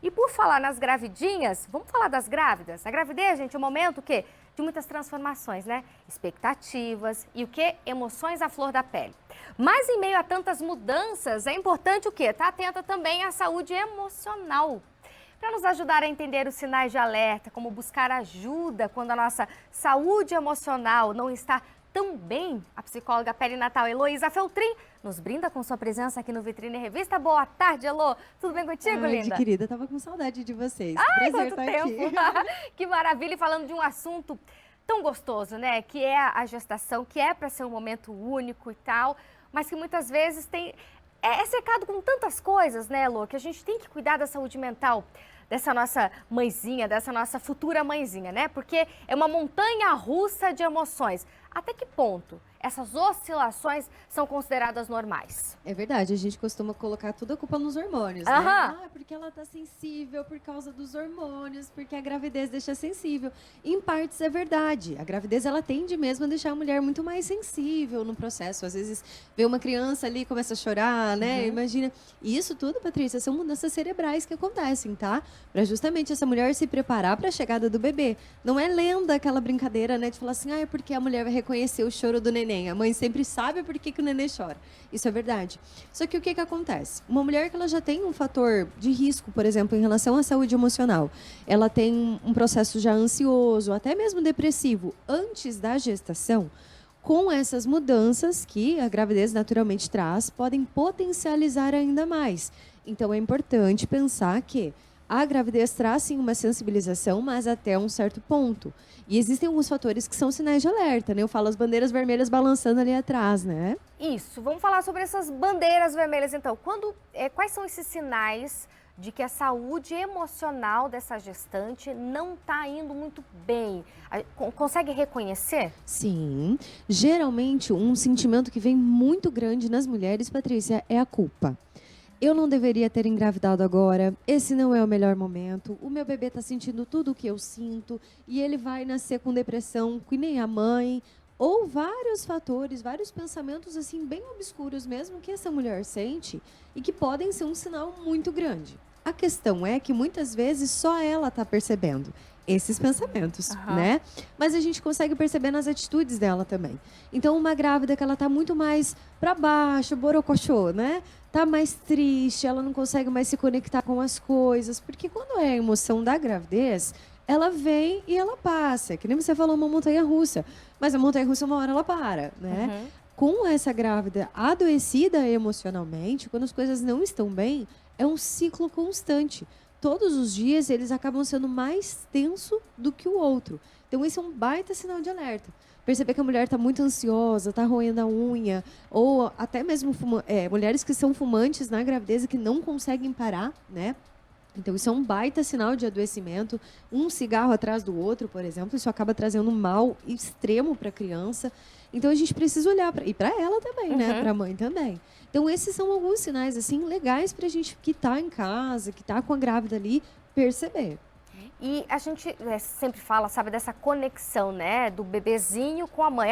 E por falar nas gravidinhas, vamos falar das grávidas? A gravidez, gente, é um momento que de muitas transformações, né? Expectativas e o que? Emoções à flor da pele. Mas em meio a tantas mudanças, é importante o quê? Estar atenta também à saúde emocional. Para nos ajudar a entender os sinais de alerta, como buscar ajuda quando a nossa saúde emocional não está tão bem, a psicóloga perinatal Heloísa Feltrin nos brinda com sua presença aqui no Vitrine Revista. Boa tarde, Elô. Tudo bem contigo, linda? Querida, tava com saudade de vocês. Ai, Prazer quanto estar tempo! aqui. Que maravilha! E falando de um assunto tão gostoso, né? Que é a gestação, que é para ser um momento único e tal, mas que muitas vezes é cercado com tantas coisas, né, Elô? Que a gente tem que cuidar da saúde mental dessa nossa mãezinha, dessa nossa futura mãezinha, né? Porque é uma montanha russa de emoções. Até que ponto essas oscilações são consideradas normais? É verdade, a gente costuma colocar toda a culpa nos hormônios, né? Porque ela tá sensível por causa dos hormônios, porque a gravidez deixa sensível. Em partes é verdade. A gravidez, ela tende mesmo a deixar a mulher muito mais sensível no processo. Às vezes, vê uma criança ali e começa a chorar, né? Imagina. E isso tudo, Patrícia, são mudanças cerebrais que acontecem, tá? Para justamente essa mulher se preparar para a chegada do bebê. Não é lenda aquela brincadeira, né? De falar assim, é porque a mulher vai reconhecer o choro do neném. A mãe sempre sabe por que o neném chora. Isso é verdade. Só que o que acontece? Uma mulher que ela já tem um fator de risco, por exemplo, em relação à saúde emocional, ela tem um processo já ansioso, até mesmo depressivo, antes da gestação, com essas mudanças que a gravidez naturalmente traz, podem potencializar ainda mais. Então, é importante pensar que a gravidez traz sim uma sensibilização, mas até um certo ponto. E existem alguns fatores que são sinais de alerta, né? Eu falo as bandeiras vermelhas balançando ali atrás, né? Isso, vamos falar sobre essas bandeiras vermelhas então. Quais são esses sinais de que a saúde emocional dessa gestante não está indo muito bem? Consegue reconhecer? Sim. Geralmente, um sentimento que vem muito grande nas mulheres, Patrícia, é a culpa. Eu não deveria ter engravidado agora, esse não é o melhor momento, o meu bebê está sentindo tudo o que eu sinto e ele vai nascer com depressão, que nem a mãe, ou vários fatores, vários pensamentos assim bem obscuros mesmo que essa mulher sente e que podem ser um sinal muito grande. A questão é que muitas vezes só ela está percebendo esses pensamentos, né? Mas a gente consegue perceber nas atitudes dela também. Então, uma grávida que ela tá muito mais para baixo, borocochô, né? Tá mais triste, ela não consegue mais se conectar com as coisas, porque quando é a emoção da gravidez, ela vem e ela passa. É que nem você falou, uma montanha-russa, mas a montanha-russa uma hora ela para, né? Com essa grávida adoecida emocionalmente, quando as coisas não estão bem, é um ciclo constante. Todos os dias eles acabam sendo mais tenso do que o outro. Então esse é um baita sinal de alerta. Perceber que a mulher está muito ansiosa, está roendo a unha, ou até mesmo mulheres que são fumantes na gravidez e que não conseguem parar, né? Então isso é um baita sinal de adoecimento. Um cigarro atrás do outro, por exemplo, isso acaba trazendo um mal extremo para a criança. Então a gente precisa olhar e para ela também, né? Para a mãe também. Então esses são alguns sinais assim legais para a gente que está em casa, que está com a grávida ali, perceber. E a gente sempre fala, sabe, dessa conexão, né, do bebezinho com a mãe.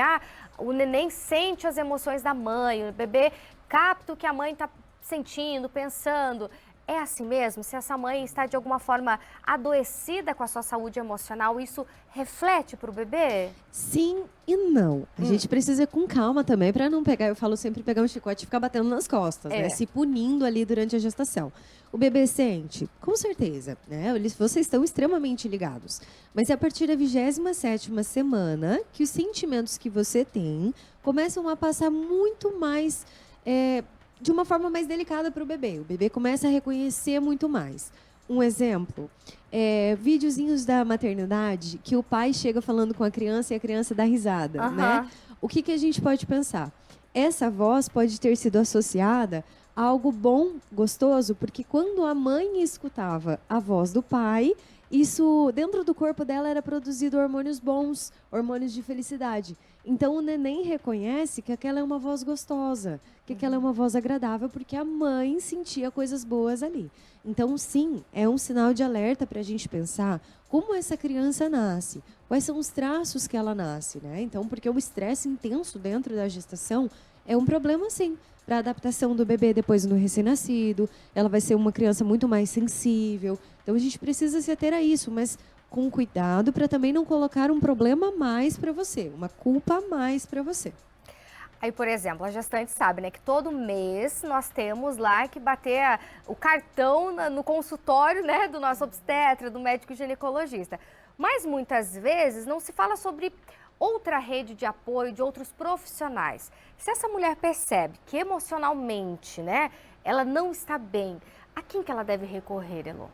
O neném sente as emoções da mãe, o bebê capta o que a mãe está sentindo, pensando. É assim mesmo? Se essa mãe está de alguma forma adoecida com a sua saúde emocional, isso reflete para o bebê? Sim e não. A gente precisa ir com calma também para não pegar, eu falo sempre, pegar um chicote e ficar batendo nas costas, né? Se punindo ali durante a gestação. O bebê sente? Com certeza, né? Vocês estão extremamente ligados. Mas é a partir da 27ª semana que os sentimentos que você tem começam a passar muito mais... de uma forma mais delicada para o bebê. O bebê começa a reconhecer muito mais. Um exemplo, videozinhos da maternidade que o pai chega falando com a criança e a criança dá risada, né? O que a gente pode pensar? Essa voz pode ter sido associada a algo bom, gostoso, porque quando a mãe escutava a voz do pai, isso dentro do corpo dela era produzido hormônios bons, hormônios de felicidade. Então o neném reconhece que aquela é uma voz gostosa, que aquela é uma voz agradável, porque a mãe sentia coisas boas ali. Então sim, é um sinal de alerta para a gente pensar como essa criança nasce, quais são os traços que ela nasce, né? Então, porque o estresse intenso dentro da gestação é um problema sim, para a adaptação do bebê depois no recém-nascido. Ela vai ser uma criança muito mais sensível. Então a gente precisa se ater a isso, mas com cuidado para também não colocar um problema a mais para você, uma culpa a mais para você. Aí, por exemplo, a gestante sabe, né, que todo mês nós temos lá que bater o cartão no consultório, né, do nosso obstetra, do médico ginecologista. Mas muitas vezes não se fala sobre outra rede de apoio de outros profissionais. Se essa mulher percebe que emocionalmente, né, ela não está bem, a quem que ela deve recorrer, Elô?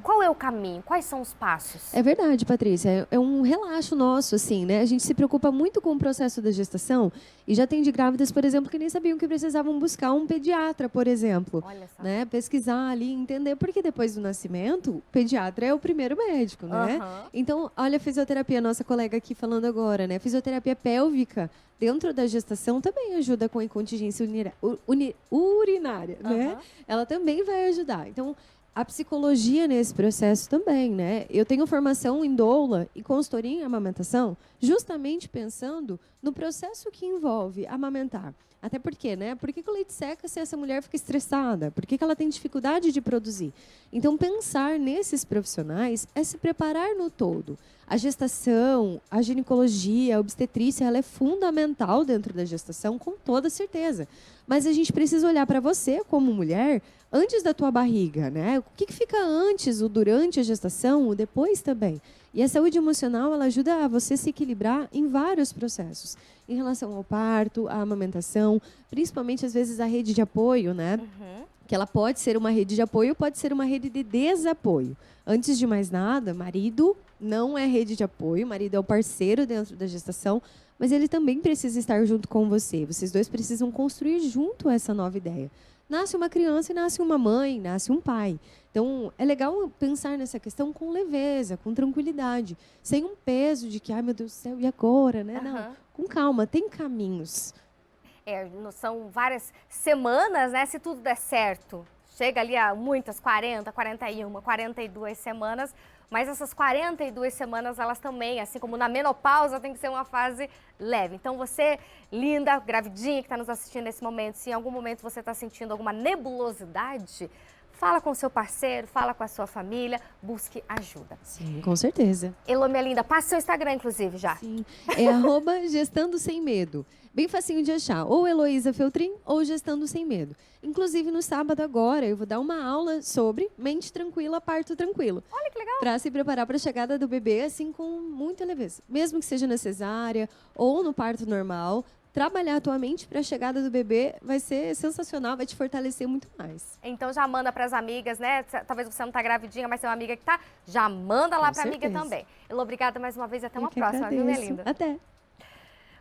Qual é o caminho? Quais são os passos? É verdade, Patrícia. É um relaxo nosso, assim, né? A gente se preocupa muito com o processo da gestação e já tem de grávidas, por exemplo, que nem sabiam que precisavam buscar um pediatra, por exemplo. Olha só. Né? Pesquisar ali, entender, porque depois do nascimento, o pediatra é o primeiro médico, né? Então, olha a fisioterapia, nossa colega aqui falando agora, né? Fisioterapia pélvica dentro da gestação também ajuda com a incontinência urinária, né? Ela também vai ajudar. Então, a psicologia nesse processo também, né? Eu tenho formação em doula e consultoria em amamentação, justamente pensando no processo que envolve amamentar. Até porque, né? Por que o leite seca se essa mulher fica estressada? Por que ela tem dificuldade de produzir? Então, pensar nesses profissionais é se preparar no todo. A gestação, a ginecologia, a obstetrícia, ela é fundamental dentro da gestação, com toda certeza. Mas a gente precisa olhar para você, como mulher, antes da tua barriga, né? O que fica antes, o durante a gestação, o depois também. E a saúde emocional, ela ajuda a você se equilibrar em vários processos. Em relação ao parto, à amamentação, principalmente, às vezes, a rede de apoio, né? Que ela pode ser uma rede de apoio, pode ser uma rede de desapoio. Antes de mais nada, marido não é rede de apoio, marido é o parceiro dentro da gestação, mas ele também precisa estar junto com você. Vocês dois precisam construir junto essa nova ideia. Nasce uma criança e nasce uma mãe, nasce um pai. Então, é legal pensar nessa questão com leveza, com tranquilidade, sem um peso de que, ai meu Deus do céu, e agora, né? Não, com calma, tem caminhos. São várias semanas, né? Se tudo der certo, chega ali a muitas, 40, 41, 42 semanas, mas essas 42 semanas, elas também, assim como na menopausa, tem que ser uma fase leve. Então, você, linda, gravidinha, que está nos assistindo nesse momento, se em algum momento você está sentindo alguma nebulosidade, fala com o seu parceiro, fala com a sua família, busque ajuda. Sim, com certeza. Elô, minha linda, passa seu Instagram, inclusive, já. Sim, é @gestando sem medo. Bem facinho de achar, ou Heloísa Feltrin ou Gestando Sem Medo. Inclusive, no sábado agora, eu vou dar uma aula sobre mente tranquila, parto tranquilo. Olha que legal. Para se preparar para a chegada do bebê, assim, com muita leveza. Mesmo que seja na cesárea ou no parto normal, trabalhar a tua mente para a chegada do bebê vai ser sensacional, vai te fortalecer muito mais. Então já manda para as amigas, né? Talvez você não tá gravidinha, mas tem uma amiga que tá, já manda lá para amiga também. Elô, obrigada mais uma vez e até uma próxima, viu, minha linda? Até.